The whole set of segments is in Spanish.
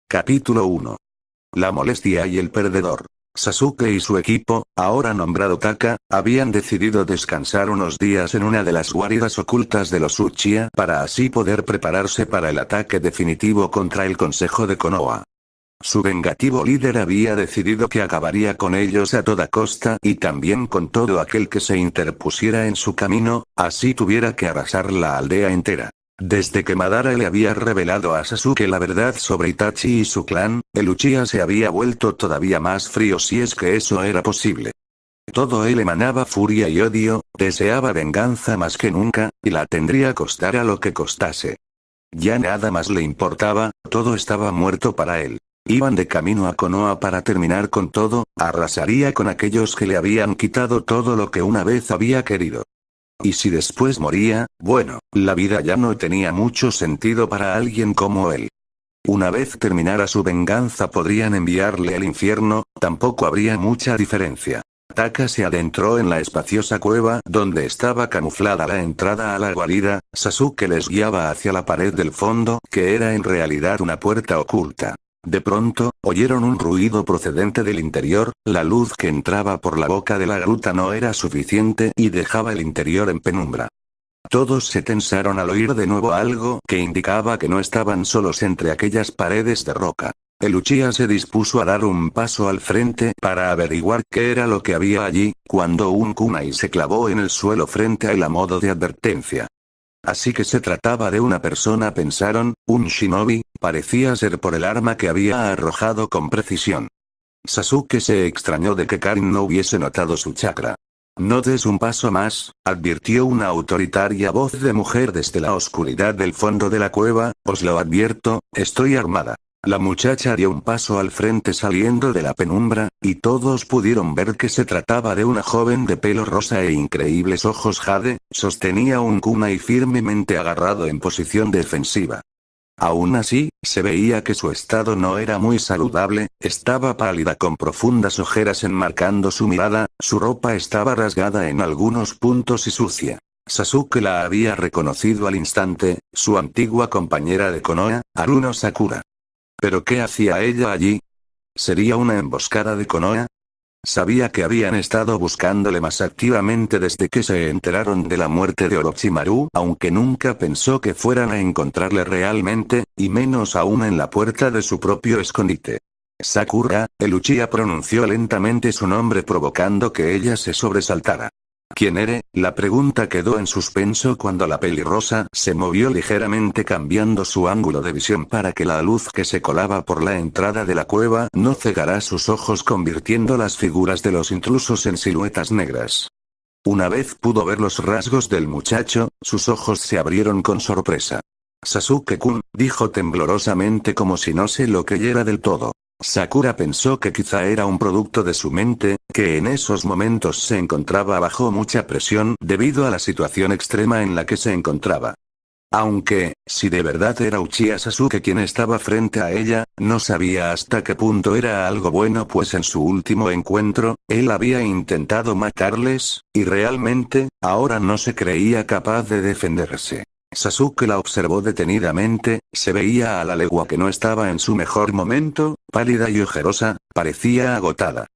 Capítulo 1. La molestia y el perdedor. Sasuke y su equipo, ahora nombrado Taka, habían decidido descansar unos días en una de las guaridas ocultas de los Uchiha para así poder prepararse para el ataque definitivo contra el Consejo de Konoha. Su vengativo líder había decidido que acabaría con ellos a toda costa y también con todo aquel que se interpusiera en su camino, así tuviera que arrasar la aldea entera. Desde que Madara le había revelado a Sasuke la verdad sobre Itachi y su clan, el Uchiha se había vuelto todavía más frío si es que eso era posible. Todo él emanaba furia y odio, deseaba venganza más que nunca, y la tendría costara lo que costase. Ya nada más le importaba, todo estaba muerto para él. Iban de camino a Konoha para terminar con todo, arrasaría con aquellos que le habían quitado todo lo que una vez había querido. Y si después moría, bueno, la vida ya no tenía mucho sentido para alguien como él. Una vez terminara su venganza podrían enviarle al infierno, tampoco habría mucha diferencia. Taka se adentró en la espaciosa cueva donde estaba camuflada la entrada a la guarida. Sasuke les guiaba hacia la pared del fondo, que era en realidad una puerta oculta. De pronto, oyeron un ruido procedente del interior, la luz que entraba por la boca de la gruta no era suficiente y dejaba el interior en penumbra. Todos se tensaron al oír de nuevo algo que indicaba que no estaban solos entre aquellas paredes de roca. El Uchiha se dispuso a dar un paso al frente para averiguar qué era lo que había allí, cuando un kunai se clavó en el suelo frente a él a modo de advertencia. Así que se trataba de una persona, pensaron, un shinobi, parecía ser por el arma que había arrojado con precisión. Sasuke se extrañó de que Karin no hubiese notado su chakra. No des un paso más, advirtió una autoritaria voz de mujer desde la oscuridad del fondo de la cueva, os lo advierto, estoy armada. La muchacha dio un paso al frente saliendo de la penumbra, y todos pudieron ver que se trataba de una joven de pelo rosa e increíbles ojos jade, sostenía un kunai firmemente agarrado en posición defensiva. Aún así, se veía que su estado no era muy saludable, estaba pálida con profundas ojeras enmarcando su mirada, su ropa estaba rasgada en algunos puntos y sucia. Sasuke la había reconocido al instante, su antigua compañera de Konoha, Haruno Sakura. ¿Pero qué hacía ella allí? ¿Sería una emboscada de Konoha? Sabía que habían estado buscándole más activamente desde que se enteraron de la muerte de Orochimaru, aunque nunca pensó que fueran a encontrarle realmente, y menos aún en la puerta de su propio escondite. Sakura, el Uchiha pronunció lentamente su nombre provocando que ella se sobresaltara. ¿Quién eres? La pregunta quedó en suspenso cuando la pelirrosa se movió ligeramente cambiando su ángulo de visión para que la luz que se colaba por la entrada de la cueva no cegara sus ojos convirtiendo las figuras de los intrusos en siluetas negras. Una vez pudo ver los rasgos del muchacho, sus ojos se abrieron con sorpresa. Sasuke-kun, dijo temblorosamente como si no se lo creyera del todo. Sakura pensó que quizá era un producto de su mente, que en esos momentos se encontraba bajo mucha presión debido a la situación extrema en la que se encontraba. Aunque, si de verdad era Uchiha Sasuke quien estaba frente a ella, no sabía hasta qué punto era algo bueno pues en su último encuentro, él había intentado matarles, y realmente, ahora no se creía capaz de defenderse. Sasuke la observó detenidamente, se veía a la legua que no estaba en su mejor momento, pálida y ojerosa, parecía agotada.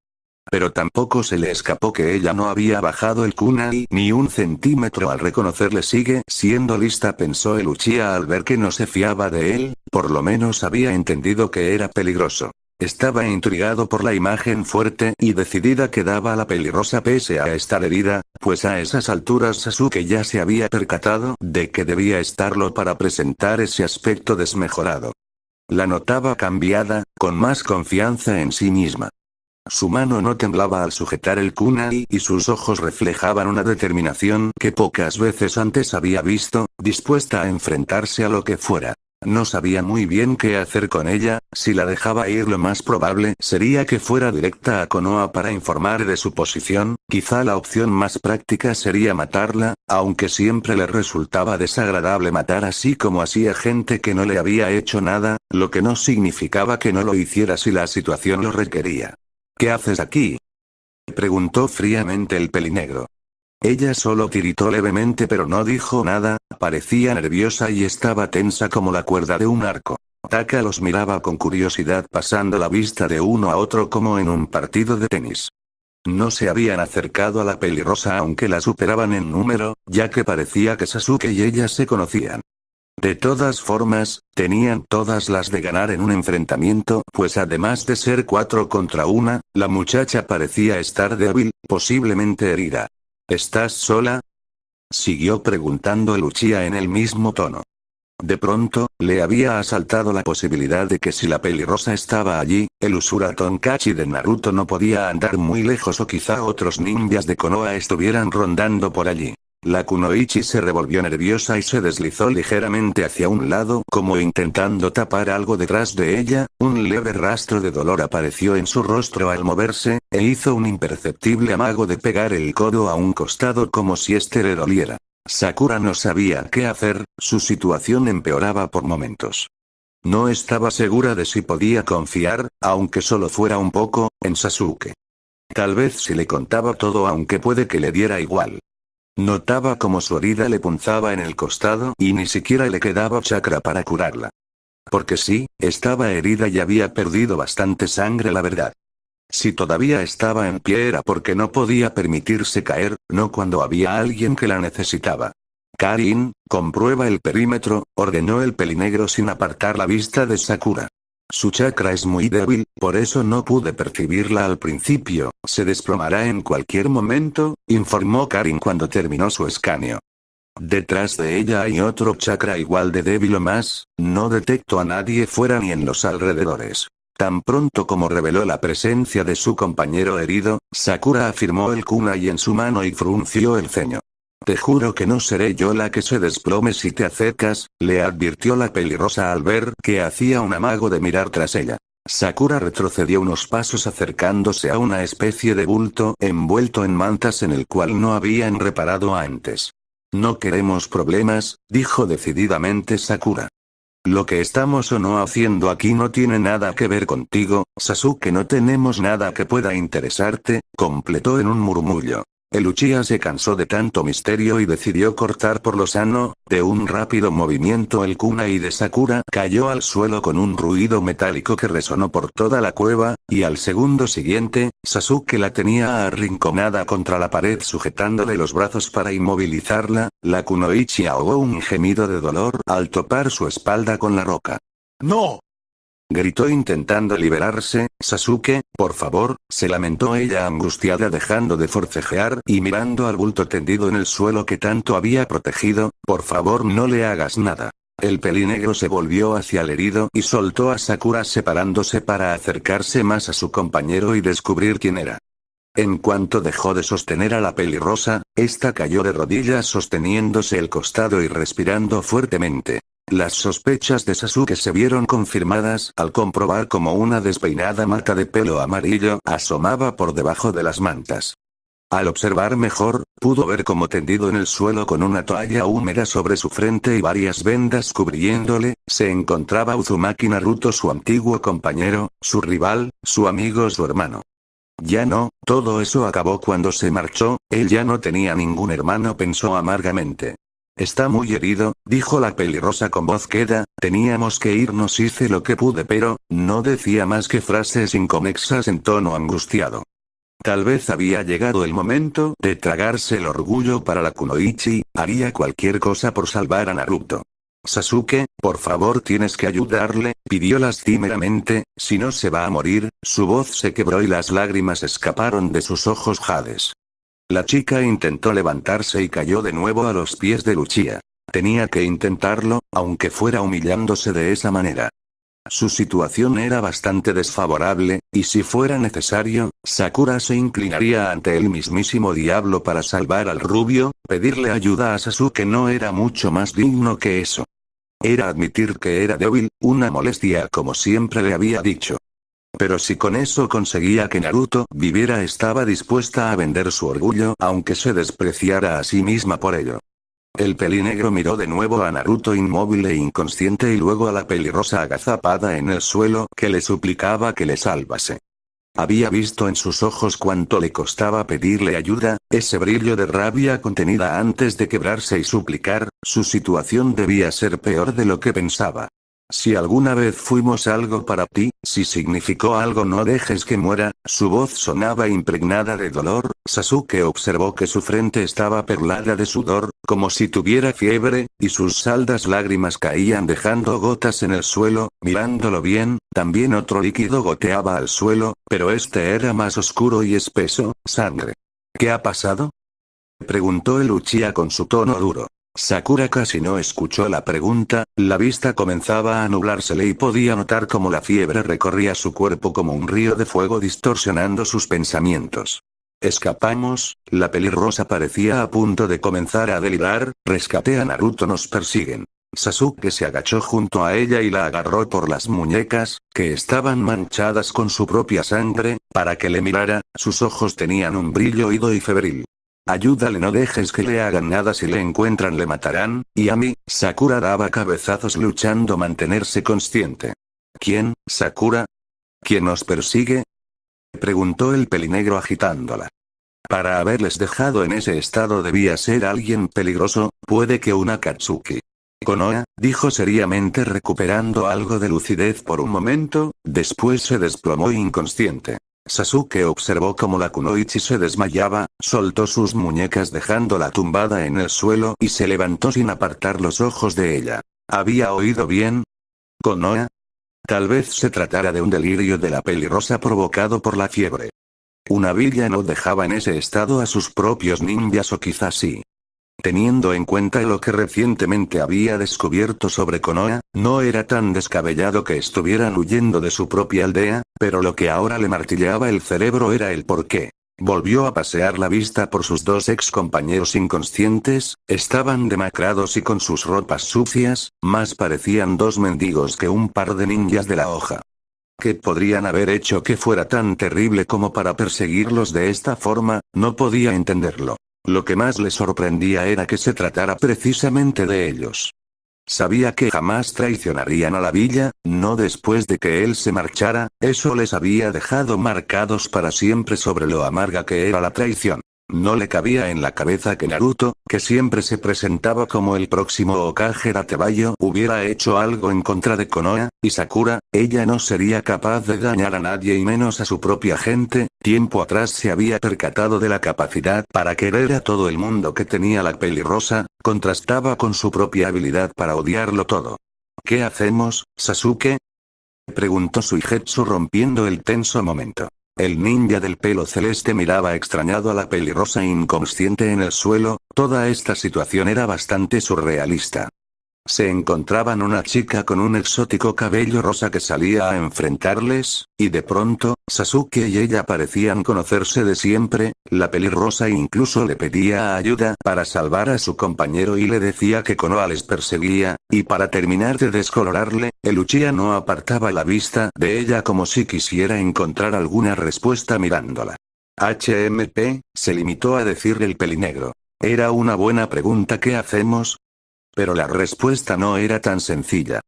Pero tampoco se le escapó que ella no había bajado el kunai ni un centímetro al reconocerle. Sigue siendo lista, pensó el Uchiha al ver que no se fiaba de él, por lo menos había entendido que era peligroso. Estaba intrigado por la imagen fuerte y decidida que daba la pelirrosa pese a estar herida, pues a esas alturas Sasuke ya se había percatado de que debía estarlo para presentar ese aspecto desmejorado. La notaba cambiada, con más confianza en sí misma. Su mano no temblaba al sujetar el kunai y sus ojos reflejaban una determinación que pocas veces antes había visto, dispuesta a enfrentarse a lo que fuera. No sabía muy bien qué hacer con ella, si la dejaba ir lo más probable sería que fuera directa a Konoha para informar de su posición, quizá la opción más práctica sería matarla, aunque siempre le resultaba desagradable matar así como hacía gente que no le había hecho nada, lo que no significaba que no lo hiciera si la situación lo requería. ¿Qué haces aquí?, preguntó fríamente el pelinegro. Ella solo tiritó levemente pero no dijo nada, parecía nerviosa y estaba tensa como la cuerda de un arco. Taka los miraba con curiosidad pasando la vista de uno a otro como en un partido de tenis. No se habían acercado a la pelirrosa aunque la superaban en número, ya que parecía que Sasuke y ella se conocían. De todas formas, tenían todas las de ganar en un enfrentamiento, pues además de ser 4 contra 1, la muchacha parecía estar débil, posiblemente herida. ¿Estás sola?, siguió preguntando el Uchiha en el mismo tono. De pronto, le había asaltado la posibilidad de que si la pelirrosa estaba allí, el Usura Tonkachi de Naruto no podía andar muy lejos o quizá otros ninjas de Konoha estuvieran rondando por allí. La Kunoichi se revolvió nerviosa y se deslizó ligeramente hacia un lado como intentando tapar algo detrás de ella, un leve rastro de dolor apareció en su rostro al moverse, e hizo un imperceptible amago de pegar el codo a un costado como si este le doliera. Sakura no sabía qué hacer, su situación empeoraba por momentos. No estaba segura de si podía confiar, aunque solo fuera un poco, en Sasuke. Tal vez si le contaba todo aunque puede que le diera igual. Notaba como su herida le punzaba en el costado y ni siquiera le quedaba chakra para curarla. Porque sí, estaba herida y había perdido bastante sangre la verdad. Si todavía estaba en pie era porque no podía permitirse caer, no cuando había alguien que la necesitaba. Karin, comprueba el perímetro, ordenó el pelinegro sin apartar la vista de Sakura. Su chakra es muy débil, por eso no pude percibirla al principio, se desplomará en cualquier momento, informó Karin cuando terminó su escaneo. Detrás de ella hay otro chakra igual de débil o más, no detecto a nadie fuera ni en los alrededores. Tan pronto como reveló la presencia de su compañero herido, Sakura afirmó el kunai en su mano y frunció el ceño. Te juro que no seré yo la que se desplome si te acercas, le advirtió la pelirrosa al ver que hacía un amago de mirar tras ella. Sakura retrocedió unos pasos acercándose a una especie de bulto envuelto en mantas en el cual no habían reparado antes. No queremos problemas, dijo decididamente Sakura. Lo que estamos o no haciendo aquí no tiene nada que ver contigo, Sasuke, no tenemos nada que pueda interesarte, completó en un murmullo. El Uchiha se cansó de tanto misterio y decidió cortar por lo sano, de un rápido movimiento el kunai de Sakura cayó al suelo con un ruido metálico que resonó por toda la cueva, y al segundo siguiente, Sasuke la tenía arrinconada contra la pared sujetándole los brazos para inmovilizarla, la kunoichi ahogó un gemido de dolor al topar su espalda con la roca. ¡No!, gritó intentando liberarse. Sasuke, por favor, se lamentó ella angustiada dejando de forcejear y mirando al bulto tendido en el suelo que tanto había protegido, por favor no le hagas nada. El pelinegro se volvió hacia el herido y soltó a Sakura separándose para acercarse más a su compañero y descubrir quién era. En cuanto dejó de sostener a la pelirrosa, esta cayó de rodillas sosteniéndose el costado y respirando fuertemente. Las sospechas de Sasuke se vieron confirmadas al comprobar como una despeinada mata de pelo amarillo asomaba por debajo de las mantas. Al observar mejor, pudo ver como tendido en el suelo con una toalla húmeda sobre su frente y varias vendas cubriéndole, se encontraba Uzumaki Naruto, su antiguo compañero, su rival, su amigo, su hermano. Ya no, todo eso acabó cuando se marchó, él ya no tenía ningún hermano, pensó amargamente. Está muy herido, dijo la pelirrosa con voz queda, teníamos que irnos, hice lo que pude pero, no decía más que frases inconexas en tono angustiado. Tal vez había llegado el momento de tragarse el orgullo para la kunoichi, haría cualquier cosa por salvar a Naruto. Sasuke, por favor tienes que ayudarle, pidió lastimeramente, si no se va a morir, su voz se quebró y las lágrimas escaparon de sus ojos jades. La chica intentó levantarse y cayó de nuevo a los pies de Uchiha. Tenía que intentarlo, aunque fuera humillándose de esa manera. Su situación era bastante desfavorable, y si fuera necesario, Sakura se inclinaría ante el mismísimo diablo para salvar al rubio. Pedirle ayuda a Sasuke no era mucho más digno que eso. Era admitir que era débil, una molestia como siempre le había dicho. Pero si con eso conseguía que Naruto viviera, estaba dispuesta a vender su orgullo aunque se despreciara a sí misma por ello. El pelinegro miró de nuevo a Naruto inmóvil e inconsciente y luego a la pelirrosa agazapada en el suelo que le suplicaba que le salvase. Había visto en sus ojos cuánto le costaba pedirle ayuda, ese brillo de rabia contenida antes de quebrarse y suplicar, su situación debía ser peor de lo que pensaba. Si alguna vez fuimos algo para ti, si significó algo no dejes que muera. Su voz sonaba impregnada de dolor. Sasuke observó que su frente estaba perlada de sudor, como si tuviera fiebre, y sus saldas lágrimas caían dejando gotas en el suelo. Mirándolo bien, también otro líquido goteaba al suelo, pero este era más oscuro y espeso, sangre. ¿Qué ha pasado?, preguntó el Uchiha con su tono duro. Sakura casi no escuchó la pregunta, la vista comenzaba a nublársele y podía notar cómo la fiebre recorría su cuerpo como un río de fuego distorsionando sus pensamientos. Escapamos, la pelirrosa parecía a punto de comenzar a delirar, rescaté a Naruto, nos persiguen. Sasuke se agachó junto a ella y la agarró por las muñecas, que estaban manchadas con su propia sangre, para que le mirara. Sus ojos tenían un brillo ido y febril. Ayúdale, no dejes que le hagan nada, si le encuentran le matarán. Y a mí, Sakura daba cabezazos luchando mantenerse consciente. ¿Quién, Sakura? ¿Quién nos persigue?, preguntó el pelinegro agitándola. Para haberles dejado en ese estado debía ser alguien peligroso, puede que una Akatsuki. Konoha, dijo seriamente recuperando algo de lucidez por un momento, después se desplomó inconsciente. Sasuke observó cómo la kunoichi se desmayaba, soltó sus muñecas dejándola tumbada en el suelo y se levantó sin apartar los ojos de ella. ¿Había oído bien? ¿Konoha? Tal vez se tratara de un delirio de la pelirrosa provocado por la fiebre. Una villa no dejaba en ese estado a sus propios ninjas, o quizás sí. Teniendo en cuenta lo que recientemente había descubierto sobre Konoha, no era tan descabellado que estuvieran huyendo de su propia aldea, pero lo que ahora le martilleaba el cerebro era el porqué. Volvió a pasear la vista por sus dos ex compañeros inconscientes, estaban demacrados y con sus ropas sucias, más parecían dos mendigos que un par de ninjas de la hoja. ¿Qué podrían haber hecho que fuera tan terrible como para perseguirlos de esta forma? No podía entenderlo. Lo que más le sorprendía era que se tratara precisamente de ellos. Sabía que jamás traicionarían a la villa, no después de que él se marchara, eso les había dejado marcados para siempre sobre lo amarga que era la traición. No le cabía en la cabeza que Naruto, que siempre se presentaba como el próximo Hokage Datebayo, hubiera hecho algo en contra de Konoha, y Sakura. Ella no sería capaz de dañar a nadie y menos a su propia gente. Tiempo atrás se había percatado de la capacidad para querer a todo el mundo que tenía la pelirrosa, contrastaba con su propia habilidad para odiarlo todo. ¿Qué hacemos, Sasuke?, preguntó Suigetsu rompiendo el tenso momento. El ninja del pelo celeste miraba extrañado a la pelirrosa inconsciente en el suelo. Toda esta situación era bastante surrealista. Se encontraban una chica con un exótico cabello rosa que salía a enfrentarles, y de pronto, Sasuke y ella parecían conocerse de siempre. La pelirrosa incluso le pedía ayuda para salvar a su compañero y le decía que Konoha les perseguía, y para terminar de descolorarle, el Uchiha no apartaba la vista de ella como si quisiera encontrar alguna respuesta mirándola. HMP, se limitó a decir el pelinegro. Era una buena pregunta, ¿qué hacemos? Pero la respuesta no era tan sencilla.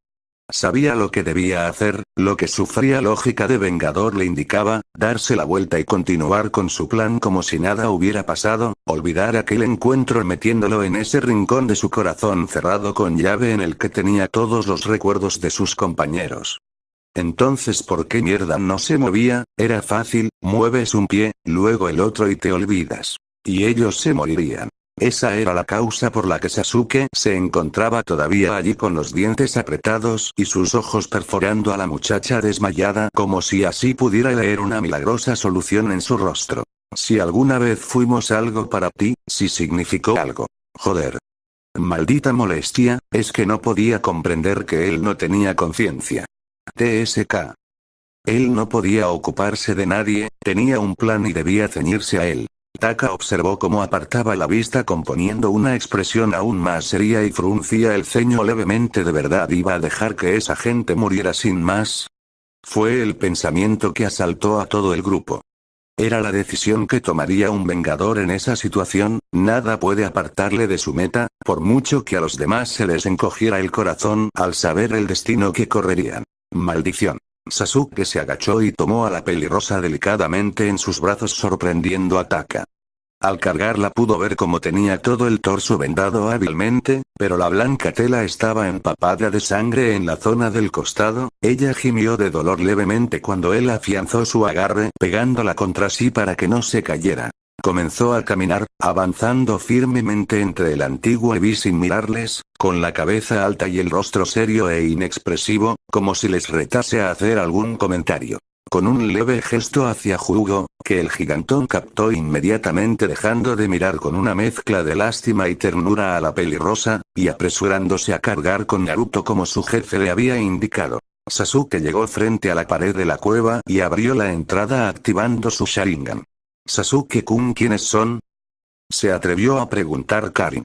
Sabía lo que debía hacer, lo que su fría lógica de vengador le indicaba, darse la vuelta y continuar con su plan como si nada hubiera pasado, olvidar aquel encuentro metiéndolo en ese rincón de su corazón cerrado con llave en el que tenía todos los recuerdos de sus compañeros. Entonces, ¿por qué mierda no se movía? Era fácil, mueves un pie, luego el otro y te olvidas. Y ellos se morirían. Esa era la causa por la que Sasuke se encontraba todavía allí con los dientes apretados y sus ojos perforando a la muchacha desmayada como si así pudiera leer una milagrosa solución en su rostro. Si alguna vez fuimos algo para ti, si significó algo. Joder. Maldita molestia, es que no podía comprender que él no tenía conciencia. TSK. Él no podía ocuparse de nadie, tenía un plan y debía ceñirse a él. Taka observó cómo apartaba la vista componiendo una expresión aún más seria y fruncía el ceño levemente. ¿De verdad iba a dejar que esa gente muriera sin más? Fue el pensamiento que asaltó a todo el grupo. Era la decisión que tomaría un vengador en esa situación. Nada puede apartarle de su meta, por mucho que a los demás se les encogiera el corazón al saber el destino que correrían. Maldición. Sasuke se agachó y tomó a la pelirrosa delicadamente en sus brazos sorprendiendo a Taka. Al cargarla pudo ver cómo tenía todo el torso vendado hábilmente, pero la blanca tela estaba empapada de sangre en la zona del costado. Ella gimió de dolor levemente cuando él afianzó su agarre, pegándola contra sí para que no se cayera. Comenzó a caminar, avanzando firmemente entre el antiguo Ebi sin mirarles, con la cabeza alta y el rostro serio e inexpresivo, como si les retase a hacer algún comentario. Con un leve gesto hacia Hugo, que el gigantón captó inmediatamente dejando de mirar con una mezcla de lástima y ternura a la pelirrosa, y apresurándose a cargar con Naruto como su jefe le había indicado. Sasuke llegó frente a la pared de la cueva y abrió la entrada activando su Sharingan. «Sasuke-kun, ¿quiénes son?», se atrevió a preguntar Karin.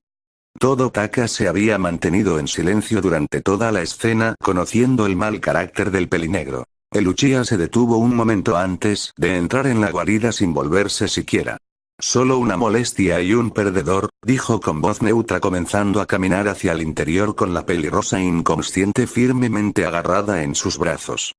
Todo Taka se había mantenido en silencio durante toda la escena, conociendo el mal carácter del pelinegro. El Uchiha se detuvo un momento antes de entrar en la guarida sin volverse siquiera. «Solo una molestia y un perdedor», dijo con voz neutra comenzando a caminar hacia el interior con la pelirrosa inconsciente firmemente agarrada en sus brazos.